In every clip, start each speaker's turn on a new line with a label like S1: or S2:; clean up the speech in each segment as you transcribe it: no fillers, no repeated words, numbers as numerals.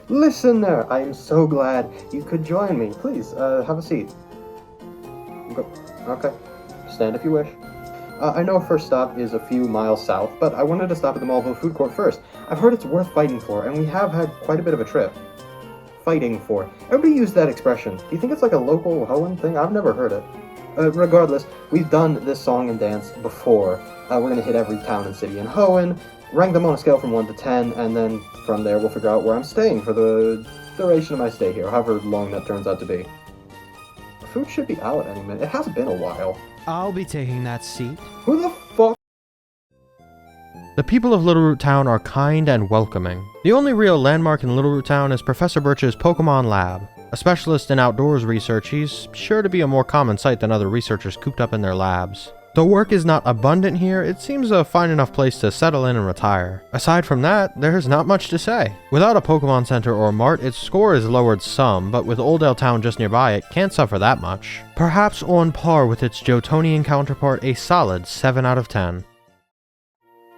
S1: Listen there, I am so glad you could join me. Please, have a seat. Okay, stand if you wish. I know first stop is a few miles south, but I wanted to stop at the Malvo food court first. I've heard it's worth fighting for, and we have had quite a bit of a trip. Fighting for. Everybody used that expression. Do you think it's like a local Hoenn thing? I've never heard it. Regardless, we've done this song and dance before. We're gonna hit every town and city in Hoenn, rank them on a scale from 1 to 10, and then from there we'll figure out where I'm staying for the duration of my stay here, however long that turns out to be. Food should be out any minute. It has been a while.
S2: I'll be taking that seat.
S1: Who the fuck?
S2: The people of Littleroot Town are kind and welcoming. The only real landmark in Littleroot Town is Professor Birch's Pokemon Lab. A specialist in outdoors research, he's sure to be a more common sight than other researchers cooped up in their labs. Though work is not abundant here, it seems a fine enough place to settle in and retire. Aside from that, there's not much to say. Without a Pokemon Center or Mart, its score is lowered some, but with Oldale Town just nearby, it can't suffer that much. Perhaps on par with its Johtonian counterpart, a solid 7 out of 10.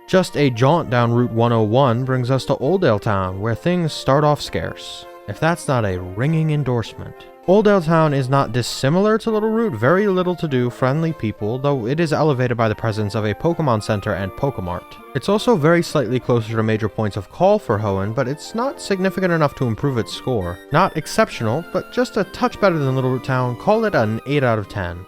S2: Just a jaunt down Route 101 brings us to Oldale Town, where things start off scarce. If that's not a ringing endorsement. Oldale Town is not dissimilar to Littleroot, very little to do, friendly people, though it is elevated by the presence of a Pokemon Center and Pokemart. It's also very slightly closer to major points of call for Hoenn, but it's not significant enough to improve its score. Not exceptional, but just a touch better than Littleroot Town, call it an 8 out of 10.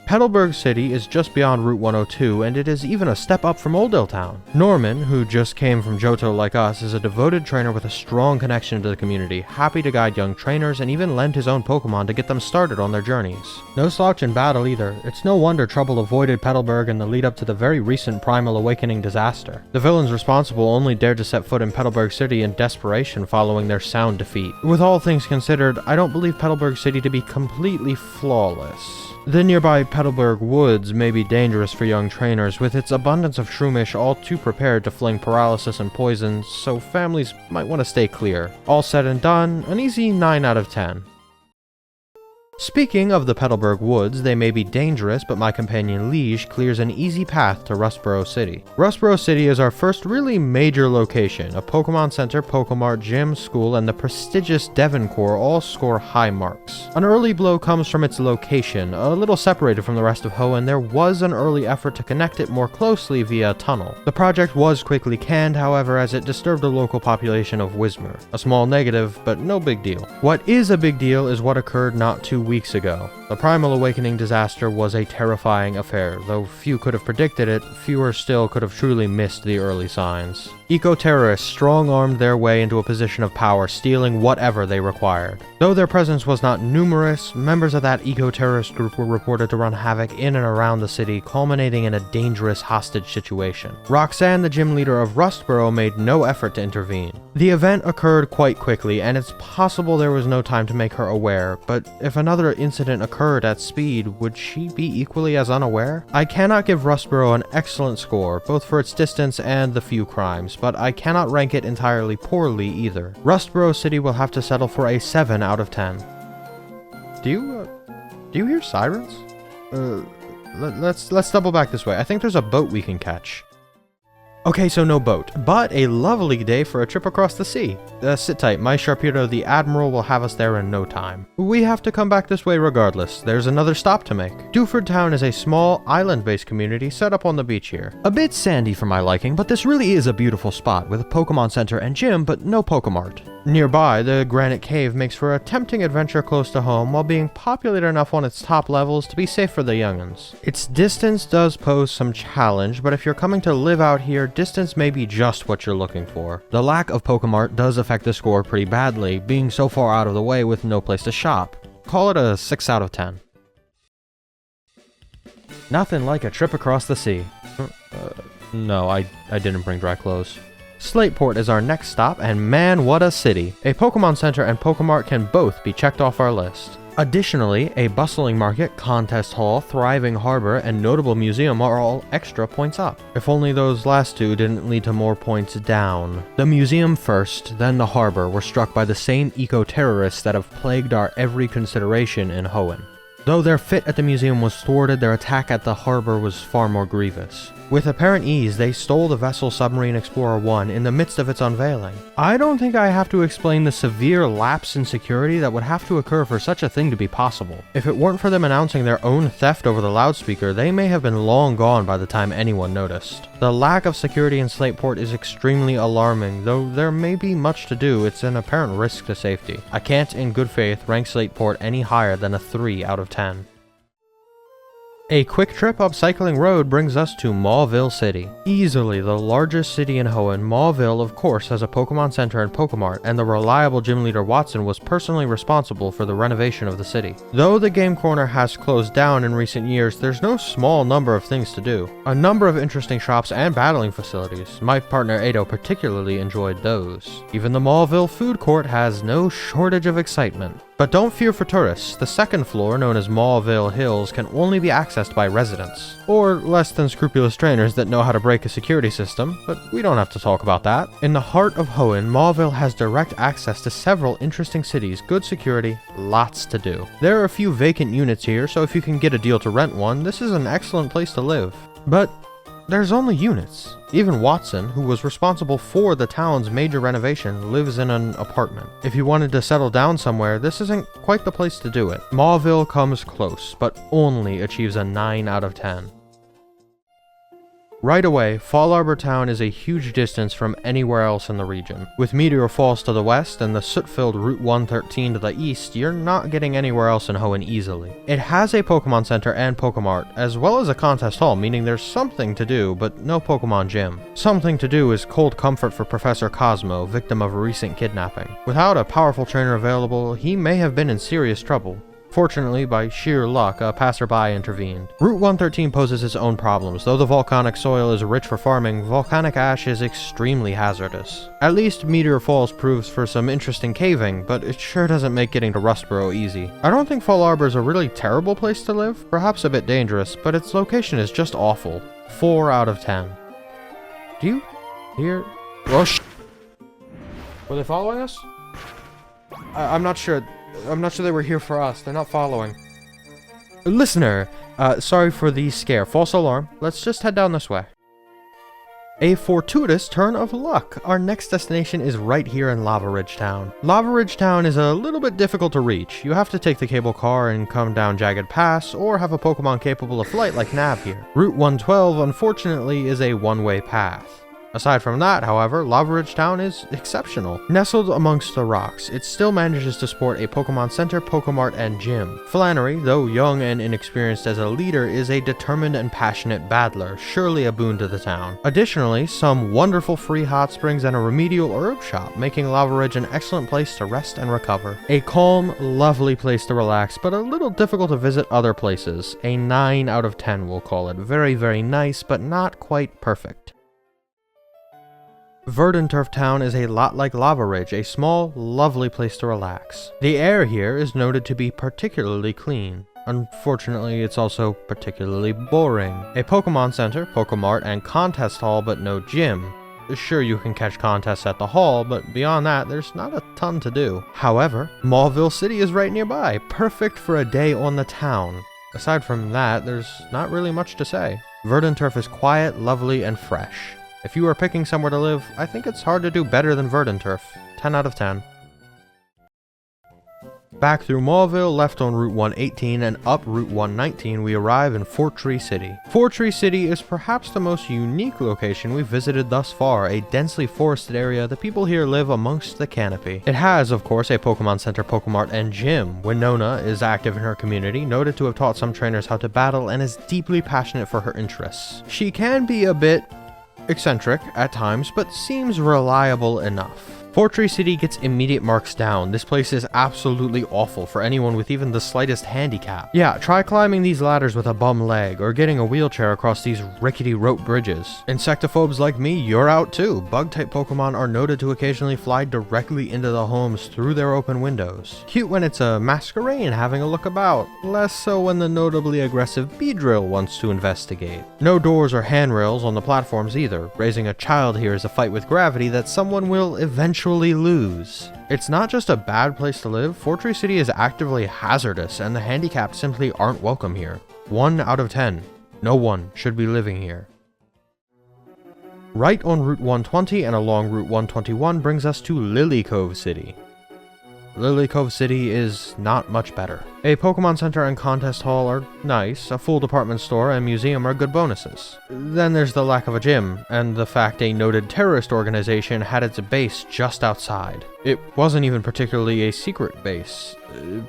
S2: Petalburg City is just beyond Route 102, and it is even a step up from Oldale Town. Norman, who just came from Johto like us, is a devoted trainer with a strong connection to the community, happy to guide young trainers and even lend his own Pokemon to get them started on their journeys. No slouch in battle either. It's no wonder trouble avoided Petalburg in the lead up to the very recent Primal Awakening disaster. The villains responsible only dared to set foot in Petalburg City in desperation following their sound defeat. With all things considered, I don't believe Petalburg City to be completely flawless. The nearby Petalburg Woods may be dangerous for young trainers, with its abundance of shroomish all too prepared to fling paralysis and poison, so families might want to stay clear. All said and done, an easy 9 out of 10. Speaking of the Petalburg Woods, they may be dangerous, but my companion Liege clears an easy path to Rustboro City. Rustboro City is our first really major location. A Pokemon Center, Pokemart, gym, school, and the prestigious Devon Corps all score high marks. An early blow comes from its location. A little separated from the rest of Hoenn, there was an early effort to connect it more closely via a tunnel. The project was quickly canned, however, as it disturbed the local population of Wismar. A small negative, but no big deal. What is a big deal is what occurred not too weeks ago. The Primal Awakening disaster was a terrifying affair. Though few could have predicted it, fewer still could have truly missed the early signs. Eco-terrorists strong-armed their way into a position of power, stealing whatever they required. Though their presence was not numerous, members of that eco-terrorist group were reported to run havoc in and around the city, culminating in a dangerous hostage situation. Roxanne, the gym leader of Rustboro, made no effort to intervene. The event occurred quite quickly, and it's possible there was no time to make her aware, but if another incident occurred at speed, would she be equally as unaware? I cannot give Rustboro an excellent score, both for its distance and the few crimes, but I cannot rank it entirely poorly either. Rustboro City will have to settle for a 7 out of 10. Do you hear sirens? Let's double back this way. I think there's a boat we can catch. Okay, so no boat, but a lovely day for a trip across the sea. Sit tight, my Sharpedo the Admiral will have us there in no time. We have to come back this way regardless, there's another stop to make. Dewford Town is a small, island-based community set up on the beach here. A bit sandy for my liking, but this really is a beautiful spot, with a Pokemon Center and gym, but no Pokemart. Nearby, the Granite Cave makes for a tempting adventure close to home while being popular enough on its top levels to be safe for the young'uns. Its distance does pose some challenge, but if you're coming to live out here, distance may be just what you're looking for. The lack of Pokemart does affect the score pretty badly, being so far out of the way with no place to shop. Call it a 6 out of 10. Nothing like a trip across the sea. No, I didn't bring dry clothes. Slateport is our next stop, and man, what a city. A Pokemon Center and Pokemart can both be checked off our list. Additionally, a bustling market, contest hall, thriving harbor, and notable museum are all extra points up. If only those last two didn't lead to more points down. The museum first, then the harbor were struck by the same eco-terrorists that have plagued our every consideration in Hoenn. Though their fit at the museum was thwarted, their attack at the harbor was far more grievous. With apparent ease, they stole the vessel Submarine Explorer 1 in the midst of its unveiling. I don't think I have to explain the severe lapse in security that would have to occur for such a thing to be possible. If it weren't for them announcing their own theft over the loudspeaker, they may have been long gone by the time anyone noticed. The lack of security in Slateport is extremely alarming, though there may be much to do. It's an apparent risk to safety. I can't, in good faith, rank Slateport any higher than a 3 out of 10. A quick trip up Cycling Road brings us to Mauville City. Easily the largest city in Hoenn, Mauville of course has a Pokemon Center and Pokemart, and the reliable gym leader Watson was personally responsible for the renovation of the city. Though the Game Corner has closed down in recent years, there's no small number of things to do. A number of interesting shops and battling facilities. My partner Ado particularly enjoyed those. Even the Mauville food court has no shortage of excitement. But don't fear for tourists. The second floor, known as Mauville Hills, can only be accessed by residents. Or less than scrupulous trainers that know how to break a security system, but we don't have to talk about that. In the heart of Hoenn, Mauville has direct access to several interesting cities, good security, lots to do. There are a few vacant units here, so if you can get a deal to rent one, this is an excellent place to live. But there's only units. Even Watson, who was responsible for the town's major renovation, lives in an apartment. If you wanted to settle down somewhere, this isn't quite the place to do it. Mauville comes close, but only achieves a 9 out of 10. Right away, Fallarbor town is a huge distance from anywhere else in the region. With Meteor Falls to the west and the soot-filled Route 113 to the east, you're not getting anywhere else in Hoenn easily. It has a Pokemon Center and Pokemart, as well as a contest hall, meaning there's something to do, but no Pokemon gym. Something to do is cold comfort for Professor Cosmo, victim of a recent kidnapping. Without a powerful trainer available, he may have been in serious trouble. Fortunately, by sheer luck, a passerby intervened. Route 113 poses its own problems. Though the volcanic soil is rich for farming, volcanic ash is extremely hazardous. At least Meteor Falls proves for some interesting caving, but it sure doesn't make getting to Rustboro easy. I don't think Fallarbor is a really terrible place to live, perhaps a bit dangerous, but its location is just awful. 4 out of 10. Do you hear? Oh, were they following us? I'm not sure. I'm not sure they were here for us. They're not following. Listener, sorry for the scare. False alarm. Let's just head down this way. A fortuitous turn of luck. Our next destination is right here in Lava Ridge Town. Lava Ridge Town is a little bit difficult to reach. You have to take the cable car and come down Jagged Pass, or have a Pokemon capable of flight like Nav here. Route 112, unfortunately, is a one-way path. Aside from that, however, Lava Ridge Town is exceptional. Nestled amongst the rocks, it still manages to sport a Pokemon Center, Pokemart, and gym. Flannery, though young and inexperienced as a leader, is a determined and passionate battler, surely a boon to the town. Additionally, some wonderful free hot springs and a remedial herb shop, making Lava Ridge an excellent place to rest and recover. A calm, lovely place to relax, but a little difficult to visit other places. A 9 out of 10, we'll call it. Very, very nice, but not quite perfect. Verdanturf town is a lot like Lava Ridge, a small, lovely place to relax. The air here is noted to be particularly clean. Unfortunately, it's also particularly boring. A Pokemon Center, Pokemart, and contest hall, but no gym. Sure, you can catch contests at the hall, but beyond that, there's not a ton to do. However, Mauville City is right nearby, perfect for a day on the town. Aside from that, there's not really much to say. Verdanturf is quiet, lovely, and fresh. If you are picking somewhere to live, I think it's hard to do better than Verdanturf. 10 out of 10. Back through Mauville, left on Route 118 and up Route 119, we arrive in Fortree City. Fortree City is perhaps the most unique location we've visited thus far, a densely forested area. The people here live amongst the canopy. It has, of course, a Pokemon Center, Pokemart, and gym. Winona is active in her community, noted to have taught some trainers how to battle, and is deeply passionate for her interests. She can be a bit eccentric at times, but seems reliable enough. Fortree City gets immediate marks down. This place is absolutely awful for anyone with even the slightest handicap. Yeah, try climbing these ladders with a bum leg, or getting a wheelchair across these rickety rope bridges. Insectophobes like me, you're out too. Bug-type Pokemon are noted to occasionally fly directly into the homes through their open windows. Cute when it's a Masquerain having a look about. Less so when the notably aggressive Beedrill wants to investigate. No doors or handrails on the platforms either. Raising a child here is a fight with gravity that someone will eventually eventually lose. It's not just a bad place to live, Fortree City is actively hazardous and the handicapped simply aren't welcome here. 1 out of 10. No one should be living here. Right on Route 120 and along Route 121 brings us to Lilycove City. Lilycove City is not much better. A Pokemon Center and Contest Hall are nice, a full department store and museum are good bonuses. Then there's the lack of a gym, and the fact a noted terrorist organization had its base just outside. It wasn't even particularly a secret base.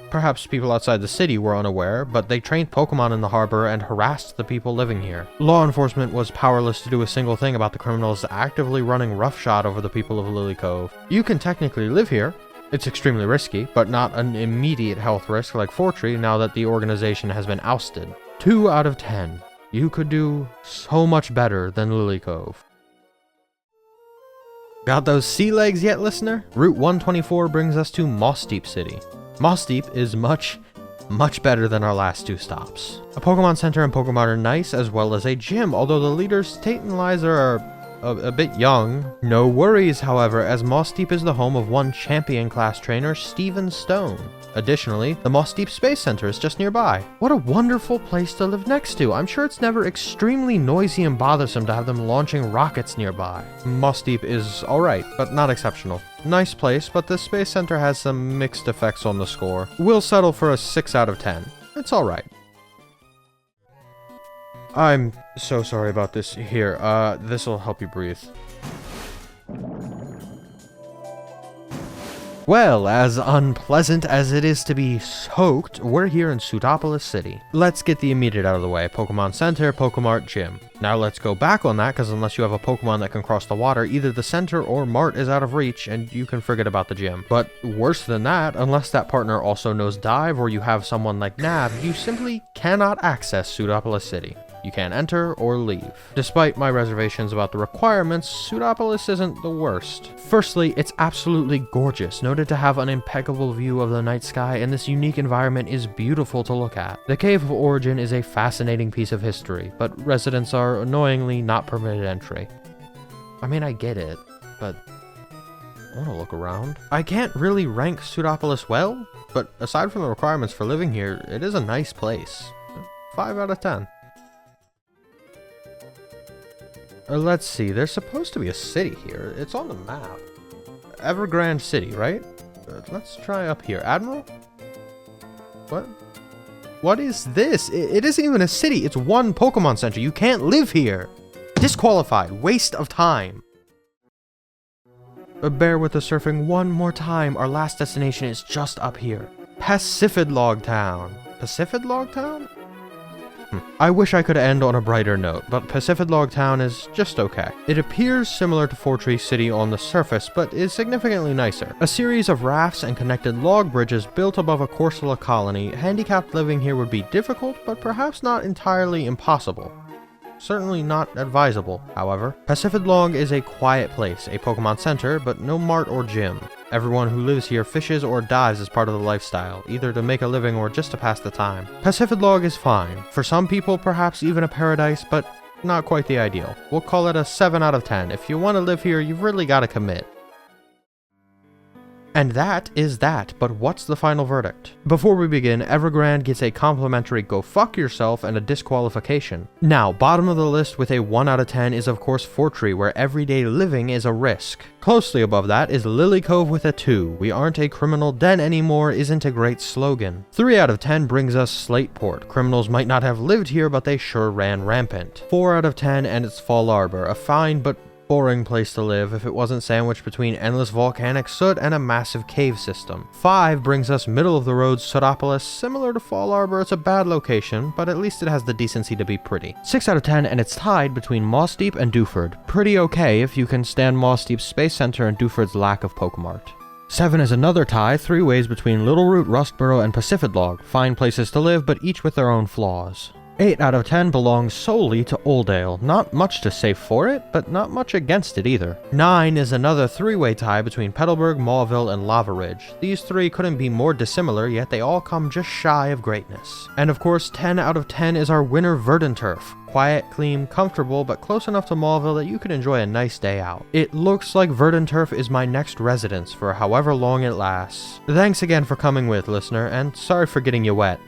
S2: Perhaps people outside the city were unaware, but they trained Pokemon in the harbor and harassed the people living here. Law enforcement was powerless to do a single thing about the criminals actively running roughshod over the people of Lilycove. You can technically live here. It's extremely risky, but not an immediate health risk like Fortree now that the organization has been ousted. 2 out of 10. You could do so much better than Lilycove. Got those sea legs yet, listener? Route 124 brings us to Mossdeep City. Mossdeep is much better than our last 2 stops. A Pokemon Center and Pokemon are nice, as well as a gym, although the leaders Tate and Liza are a bit young. No worries, however, as Mossdeep is the home of one champion-class trainer, Steven Stone. Additionally, the Mossdeep Space Center is just nearby. What a wonderful place to live next to. I'm sure it's never extremely noisy and bothersome to have them launching rockets nearby. Mossdeep is alright, but not exceptional. Nice place, but the Space Center has some mixed effects on the score. We'll settle for a 6 out of 10. It's alright. I'm so sorry about this. Here, this'll help you breathe. Well, as unpleasant as it is to be soaked, we're here in Sootopolis City. Let's get the immediate out of the way. Pokemon Center, Pokemart, Gym. Now let's go back on that, because unless you have a Pokemon that can cross the water, either the Center or Mart is out of reach, and you can forget about the gym. But worse than that, unless that partner also knows Dive, or you have someone like Nav, you simply cannot access Sootopolis City. You can't enter or leave. Despite my reservations about the requirements, Sootopolis isn't the worst. Firstly, it's absolutely gorgeous, noted to have an impeccable view of the night sky, and this unique environment is beautiful to look at. The Cave of Origin is a fascinating piece of history, but residents are annoyingly not permitted entry. I mean, I get it, but I want to look around. I can't really rank Sootopolis well, but aside from the requirements for living here, it is a nice place. 5 out of 10. Let's see, there's supposed to be a city here. It's on the map. Grande City, right? Let's try up here. Admiral? What? What is this? It isn't even a city. It's one Pokemon Center. You can't live here. Disqualified. Waste of time. Bear with the surfing one more time. Our last destination is just up here. Pacifidlog Town. Pacifidlog Town? I wish I could end on a brighter note, but Pacifidlog Town is just okay. It appears similar to Fortree City on the surface, but is significantly nicer. A series of rafts and connected log bridges built above a Corsola colony. Handicapped living here would be difficult, but perhaps not entirely impossible. Certainly not advisable, however. Pacifidlog is a quiet place, a Pokemon Center, but no mart or gym. Everyone who lives here fishes or dives as part of the lifestyle, either to make a living or just to pass the time. Pacifidlog is fine. For some people, perhaps even a paradise, but not quite the ideal. We'll call it a 7 out of 10. If you want to live here, you've really got to commit. And that is that, but what's the final verdict? Before we begin, Evergrande gets a complimentary go fuck yourself and a disqualification. Now, bottom of the list with a 1 out of 10 is of course Fortree, where everyday living is a risk. Closely above that is Lilycove with a 2. We aren't a criminal den anymore isn't a great slogan. 3 out of 10 brings us Slateport. Criminals might not have lived here, but they sure ran rampant. 4 out of 10 and it's Fallarbor, a fine but boring place to live if it wasn't sandwiched between endless volcanic soot and a massive cave system. 5 brings us middle of the road Sootopolis. Similar to Fallarbor, it's a bad location, but at least it has the decency to be pretty. 6 out of 10 and it's tied between Mossdeep and Dewford. Pretty okay if you can stand Mossdeep's Space Center and Dewford's lack of Pokemart. 7 is another tie, 3 ways between Littleroot, Rustboro, and Pacifidlog. Fine places to live, but each with their own flaws. 8 out of 10 belongs solely to Oldale. Not much to say for it, but not much against it either. 9 is another three-way tie between Petalburg, Mauville, and Lava Ridge. These three couldn't be more dissimilar, yet they all come just shy of greatness. And of course, 10 out of 10 is our winner Verdanturf. Quiet, clean, comfortable, but close enough to Mauville that you could enjoy a nice day out. It looks like Verdanturf is my next residence for however long it lasts. Thanks again for coming with, listener, and sorry for getting you wet.